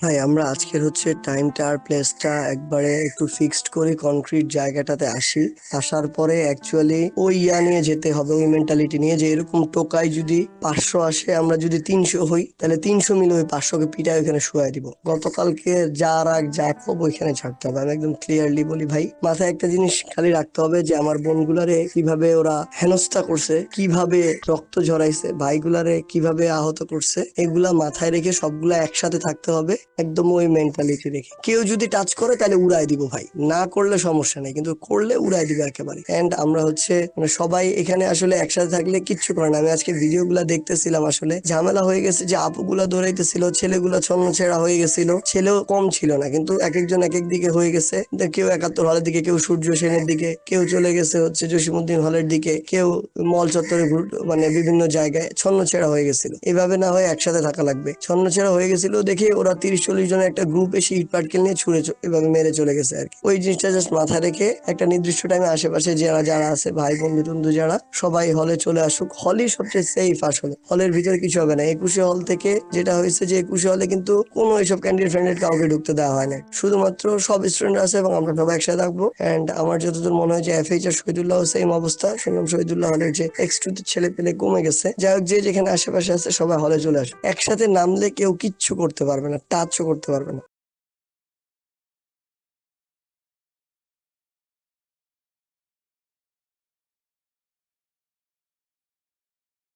ভাই আমরা আজকের টাইমটা আর প্লেসটা একবারে একটু ফিক্সড করে কনক্রিট জায়গাটাতে আসি। আসার পরে অ্যাকচুয়ালি ওই নিয়ে যেতে হবে, ওই মেন্টালিটি নিয়ে যে এরকম টোকাই যদি 500 আসে, আমরা যদি 300 হই, তাহলে 300 মিলে ওই 500কে পিটায় ওইখানে শুয়াই দিব। গতকালকে যা রাগ যা ক্ষোভ ওইখানে ছাড়তে হবে। আমি একদম ক্লিয়ারলি বলি ভাই, মাথায় একটা জিনিস খালি রাখতে হবে যে আমার বোনগুলারে কিভাবে ওরা হেনস্থা করছে, কিভাবে রক্ত ঝরাইছে, ভাইগুলারে কিভাবে আহত করছে, এগুলা মাথায় রেখে সবগুলা একসাথে থাকতে হবে। একদম ওই মেন্টালিটি রেখে কেউ যদি টাচ করে তাহলে উড়াই দিব ভাই, না করলে সমস্যা নেই, কিন্তু করলে উড়াই দিব একেবারে। এন্ড আমরা মানে সবাই এখানে আসলে একসাথে থাকলে কিচ্ছু করে না। আমি আজকে ভিডিও গুলা দেখতেছিলাম, আসলে ঝামেলা হয়ে গেছে যে আপুগুলা দৌড়াইতেছিল, ছেলেগুলা ছন্ন ছেড়া হয়ে গেছিল, ছেলেও কম ছিল না, কিন্তু এক একজন এক এক দিকে হয়ে গেছে। কেউ 71 হলের দিকে, কেউ সূর্য সেনের দিকে, কেউ চলে গেছে জসিমউদ্দিন হলের দিকে, কেউ মল চত্বরে মানে বিভিন্ন জায়গায় ছন্ন ছেড়া হয়ে গেছিল। এভাবে না হয় একসাথে থাকা লাগবে। ছন্ন ছেড়া হয়ে গেছিল দেখে ওরা 30-40 জনের একটা গ্রুপ এসে ইট পাটকেল নিয়ে ছুড়ে এভাবে মেরে চলে গেছে আর কি। ওই জিনিসটা জাস্ট মাথায় রেখে একটা নির্দিষ্ট টাইমে আশেপাশে যারা যারা আছে, ভাই বন্ধু টন্ধু যারা, সবাই হলে চলে আসুক। হলই সবচেয়ে সেফ। আসলে হলের ভিতরে কিছু হবে না। 21 হল থেকে যেটা হয়েছে যে 21 হলে কিন্তু কোনো এইসব ক্যান্ডিডেট ফ্যান্ডিডেট কাউকে ঢুকতে দেওয়া হয় না। শুধুমাত্র সব স্টুডেন্ট আছে এবং আমরা সবাই একসাথে থাকবো। এন্ড আমার যতদূর মনে হয় যে এফএইচ আর শহীদুল্লাহ সেম অবস্থা। শুনলাম শহীদুল্লাহ হলের যে X2 ছেলে পেলে কমে গেছে। যাই হোক, যে যেখানে আশেপাশে আছে সবাই হলে চলে আসে। একসাথে নামলে কেউ কিচ্ছু করতে পারবে না, টাচও করতে পারবে না।